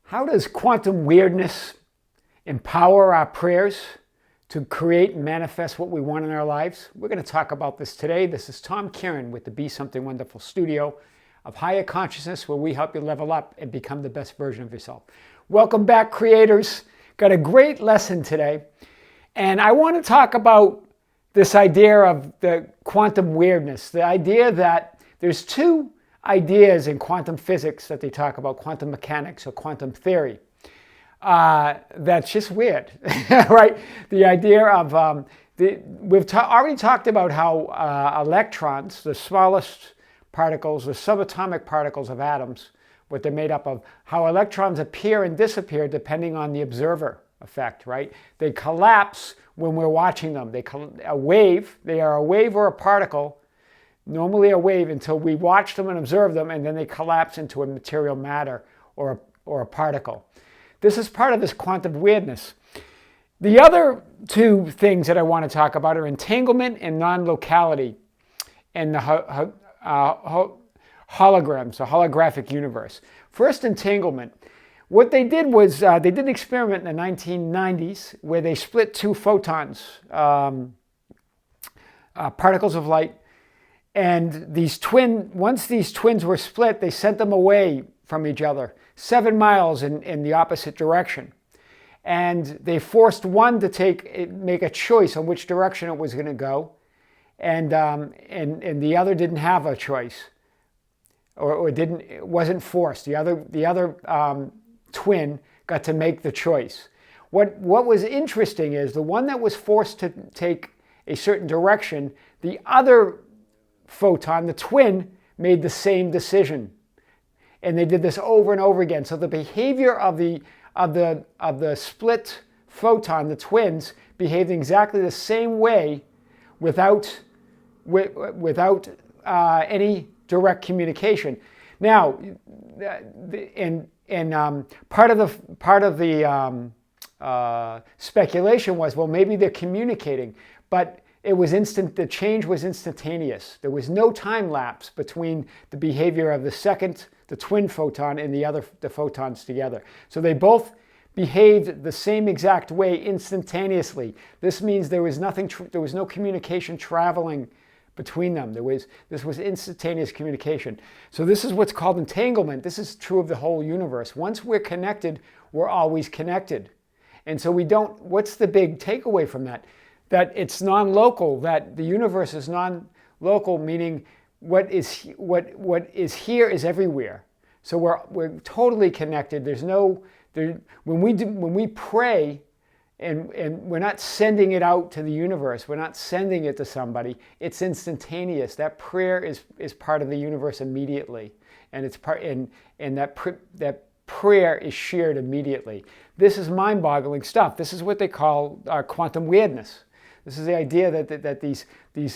How does quantum weirdness empower our prayers to create and manifest what we want in our lives? We're going to talk about this today. This is Tom Kieran with the Be Something Wonderful studio of higher consciousness, where we help you level up and become the best version of yourself. Welcome back, creators. Got a great lesson today. And I want to talk about this idea of the quantum weirdness, the idea that there's two ideas in quantum physics that they talk about, quantum mechanics or quantum theory. That's just weird, right? The idea of, we've already talked about how electrons, the smallest particles, the subatomic particles of atoms, what they're made up of, how electrons appear and disappear depending on the observer effect, right? They collapse when we're watching them. They are a wave or a particle, normally a wave, until we watch them and observe them, and then they collapse into a material matter or a particle. This is part of this quantum weirdness. The other two things that I want to talk about are entanglement and non-locality and the holograms, the holographic universe. First, entanglement. What they did was they did an experiment in the 1990s where they split two photons, particles of light, and once these twins were split, they sent them away from each other 7 miles in the opposite direction. And they forced one to make a choice on which direction it was going to go, and the other didn't have a choice, it wasn't forced. The other twin got to make the choice. What was interesting is the one that was forced to take a certain direction, the other photon, the twin, made the same decision. And they did this over and over again. So the behavior of the split photon, the twins, behaved exactly the same way without any direct communication. Now, part of the speculation was, well, maybe they're communicating, but it was instant. The change was instantaneous. There was no time lapse between the behavior of the twin photon, and the photons together. So they both behaved the same exact way instantaneously. This means there was no communication traveling between them. This was instantaneous communication. So this is what's called entanglement. This is true of the whole universe. Once we're connected, we're always connected. And so what's the big takeaway from that? That it's non-local, that the universe is non-local, meaning what is here is everywhere. So we're totally connected. When we pray, and we're not sending it out to the universe, we're not sending it to somebody, it's instantaneous. That prayer is part of the universe immediately, and that prayer is shared immediately. This is mind-boggling stuff. This is what they call quantum weirdness. This is the idea that these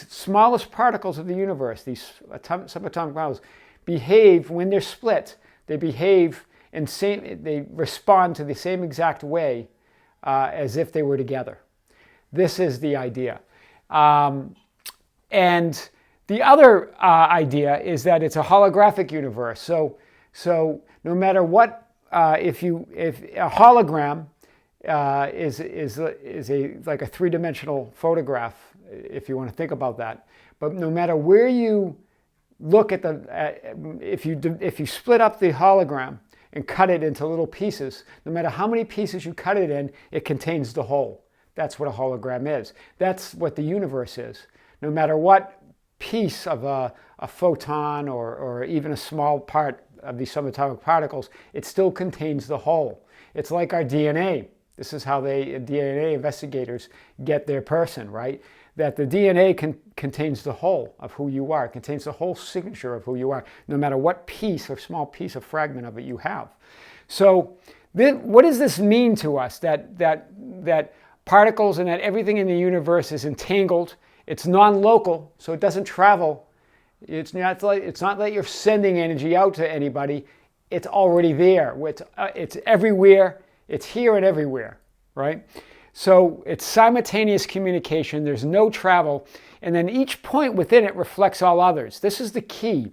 smallest particles of the universe, these subatomic particles, behave when they're split. They behave they respond to the same exact way as if they were together. This is the idea. And the other idea is that it's a holographic universe. So no matter what, if a hologram is like a three-dimensional photograph, if you want to think about that. But no matter where you look at if you split up the hologram and cut it into little pieces, no matter how many pieces you cut it in, it contains the whole. That's what a hologram is. That's what the universe is. No matter what piece of a photon or even a small part of these subatomic particles, it still contains the whole. It's like our DNA. This is how DNA investigators get their person, right? That the DNA contains the whole of who you are. It contains the whole signature of who you are, no matter what piece or small piece or fragment of it you have. So what does this mean to us? That particles and that everything in the universe is entangled. It's non-local, so it doesn't travel. It's not that you're sending energy out to anybody. It's already there. It's everywhere. It's here and everywhere, right? So it's simultaneous communication. There's no travel. And then each point within it reflects all others. This is the key,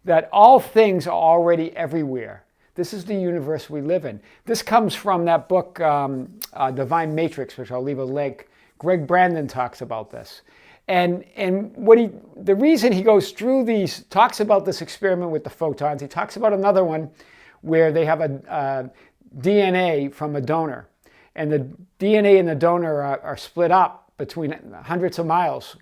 that all things are already everywhere. This is the universe we live in. This comes from that book, Divine Matrix, which I'll leave a link. Gregg Braden talks about this. And the reason he goes through these, talks about this experiment with the photons, he talks about another one where they have a DNA from a donor. And the DNA in the donor are split up between hundreds of miles.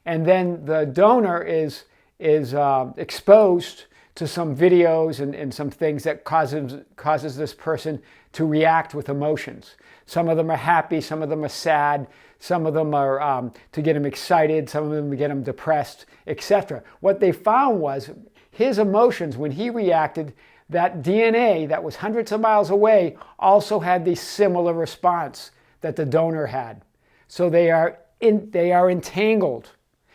And then the donor is exposed to some videos and some things that causes this person to react with emotions. Some of them are happy, some of them are sad, some of them are to get him excited, some of them to get him depressed, etc. What they found was his emotions, when he reacted, that DNA that was hundreds of miles away also had the similar response that the donor had. So they are entangled.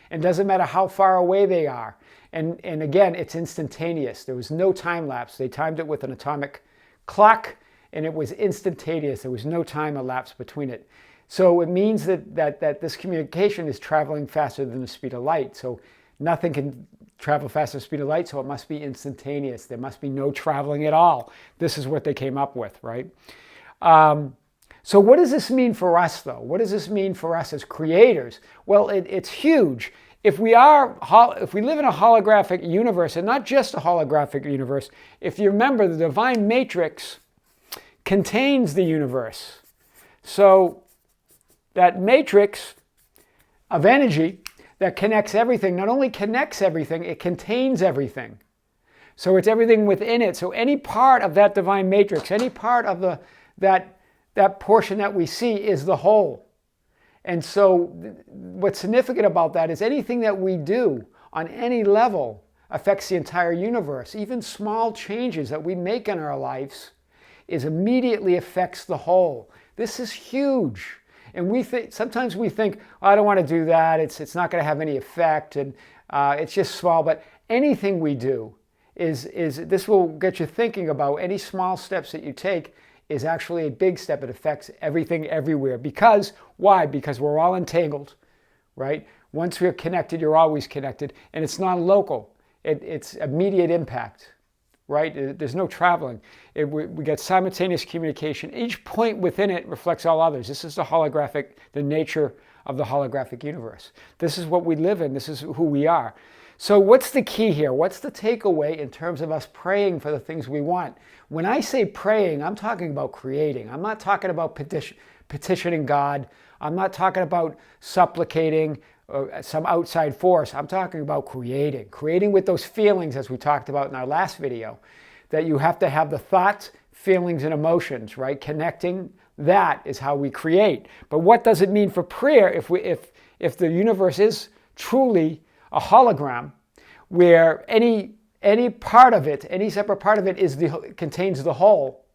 It doesn't matter how far away they are. And again, it's instantaneous. There was no time lapse. They timed it with an atomic clock, and it was instantaneous. There was no time elapsed between it. So it means that this communication is traveling faster than the speed of light. So nothing can travel faster than the speed of light, so it must be instantaneous. There must be no traveling at all. This is what they came up with, right? So what does this mean for us, though? What does this mean for us as creators? Well, it's huge. If we live in a holographic universe, and not just a holographic universe, if you remember, the divine matrix contains the universe. So that matrix of energy that connects everything, not only connects everything, it contains everything. So it's everything within it. So any part of that divine matrix, any part of that portion that we see is the whole. And so what's significant about that is anything that we do on any level affects the entire universe. Even small changes that we make in our lives immediately affects the whole. This is huge. And sometimes we think, oh, I don't want to do that. It's not going to have any effect, and it's just small. But anything we do this will get you thinking about any small steps that you take is actually a big step. It affects everything everywhere. Because, why? Because we're all entangled, right? Once we're connected, you're always connected. And it's non-local. It's immediate impact, right? There's no traveling. We get simultaneous communication. Each point within it reflects all others. This is the nature of the holographic universe. This is what we live in. This is who we are. So what's the key here? What's the takeaway in terms of us praying for the things we want? When I say praying, I'm talking about creating. I'm not talking about petitioning God. I'm not talking about supplicating some outside force. I'm talking about creating. Creating with those feelings, as we talked about in our last video, that you have to have the thoughts, feelings, and emotions, right? Connecting, that is how we create. But what does it mean for prayer if the universe is truly a hologram where any part of it, any separate part of it contains the whole,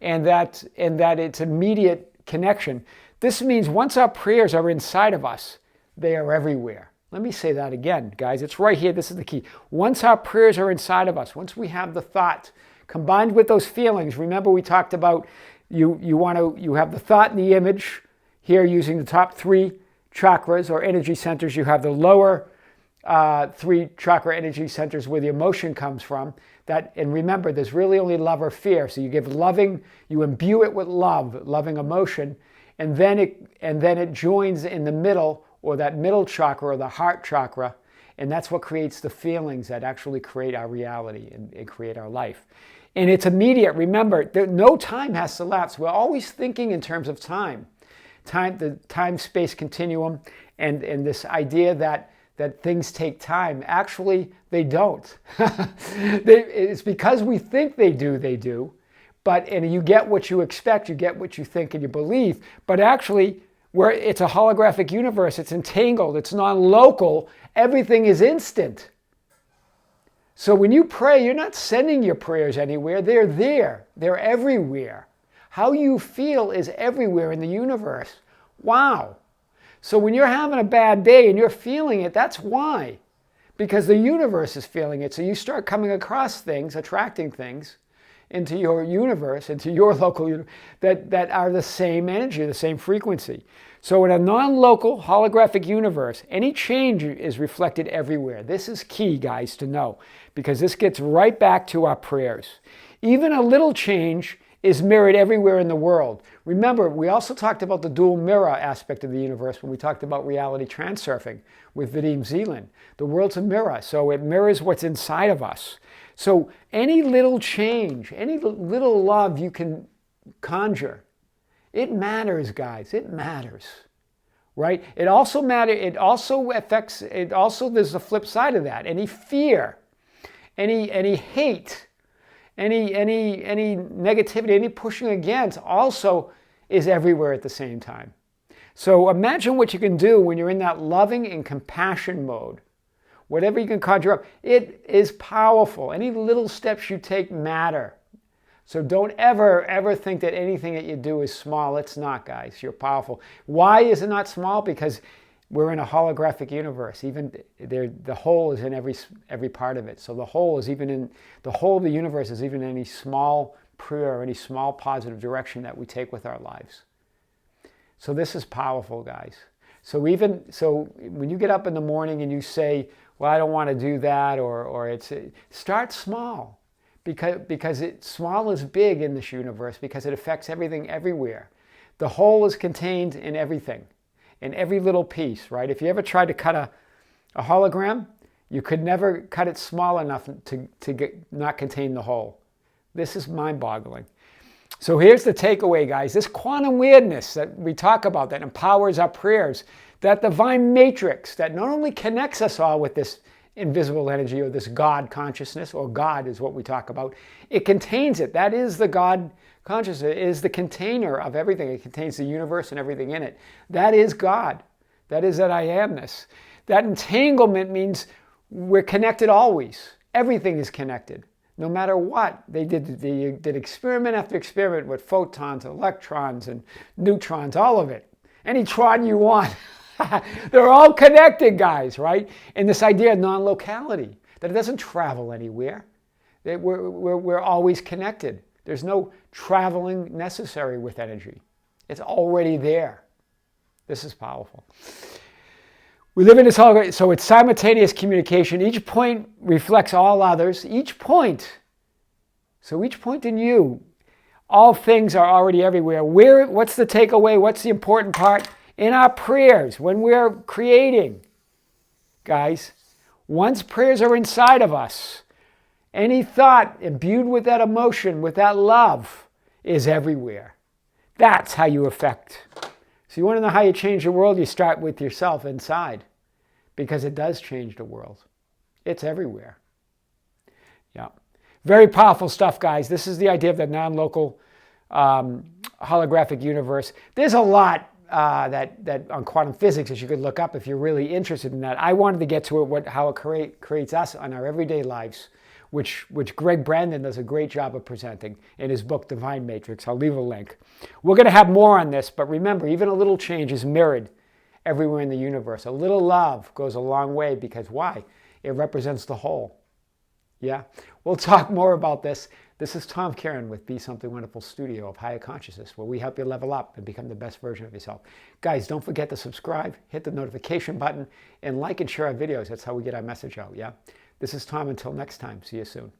and that it's immediate connection? This means once our prayers are inside of us, they are everywhere. Let me say that again, guys. It's right here. This is the key. Once our prayers are inside of us, once we have the thought combined with those feelings, remember we talked about you have the thought and the image here using the top 3 chakras or energy centers. You have the lower 3 chakra energy centers where the emotion comes from. And remember, there's really only love or fear. So you imbue it with love, loving emotion, and then it joins in the middle, or that middle chakra, or the heart chakra, and that's what creates the feelings that actually create our reality and create our life. And it's immediate. Remember, no time has to lapse. We're always thinking in terms of time, the time-space continuum, and this idea that things take time. Actually, they don't. It's because we think they do. And you get what you expect, you get what you think and you believe. But actually, where it's a holographic universe, it's entangled, it's non-local, everything is instant. So when you pray, you're not sending your prayers anywhere. They're there. They're everywhere. How you feel is everywhere in the universe. Wow. So when you're having a bad day and you're feeling it, that's why. Because the universe is feeling it. So you start coming across things, attracting things into your universe, into your local universe, that are the same energy, the same frequency. So in a non-local holographic universe, any change is reflected everywhere. This is key, guys, to know, because this gets right back to our prayers. Even a little change is mirrored everywhere in the world. Remember, we also talked about the dual mirror aspect of the universe when we talked about reality transurfing with Vadim Zeland. The world's a mirror, so it mirrors what's inside of us. So any little change, any little love you can conjure, it matters, guys. It matters, right? It also matters. It also affects. It also, there's the flip side of that. Any fear, any hate, any negativity, any pushing against also is everywhere at the same time. So imagine what you can do when you're in that loving and compassion mode. Whatever you can conjure up, it is powerful. Any little steps you take matter. So don't ever think that anything that you do is small. It's not, guys. You're powerful. Why is it not small? Because we're in a holographic universe. Even the whole is in every part of it. So the whole is even in the whole of the universe is even in any small prayer or any small positive direction that we take with our lives. So this is powerful, guys. So when you get up in the morning and you say, well, I don't want to do that, or start small, because small is big in this universe because it affects everything everywhere. The whole is contained in everything, in every little piece, right? If you ever tried to cut a hologram, you could never cut it small enough to not contain the whole. This is mind-boggling. So here's the takeaway, guys. This quantum weirdness that we talk about that empowers our prayers, that divine matrix that not only connects us all with this invisible energy or this God consciousness, or God is what we talk about, it contains it. That is the God consciousness. It is the container of everything. It contains the universe and everything in it. That is God. That is that I amness. That entanglement means we're connected always. Everything is connected. No matter what. They did experiment after experiment with photons, electrons, and neutrons, all of it. Any tron you want. They're all connected, guys, right? And this idea of non-locality, that it doesn't travel anywhere. That we're always connected. There's no traveling necessary with energy. It's already there. This is powerful. We live in this hologram, so it's simultaneous communication. Each point reflects all others. Each point. So each point in you, all things are already everywhere. What's the takeaway? What's the important part? In our prayers, when we're creating, guys, once prayers are inside of us, any thought imbued with that emotion, with that love, is everywhere. That's how you affect. So you want to know how you change the world? You start with yourself inside, because it does change the world. It's everywhere. Yeah. Very powerful stuff, guys. This is the idea of the non-local holographic universe. There's a lot that on quantum physics that you could look up if you're really interested in that. I wanted to get to it, how it creates us on our everyday lives, which Gregg Braden does a great job of presenting in his book, Divine Matrix. I'll leave a link. We're going to have more on this, but remember, even a little change is mirrored everywhere in the universe. A little love goes a long way because why? It represents the whole. Yeah? We'll talk more about this. This is Tom Karen with Be Something Wonderful Studio of Higher Consciousness, where we help you level up and become the best version of yourself. Guys, don't forget to subscribe, hit the notification button, and like and share our videos. That's how we get our message out, yeah? This is Tom. Until next time, see you soon.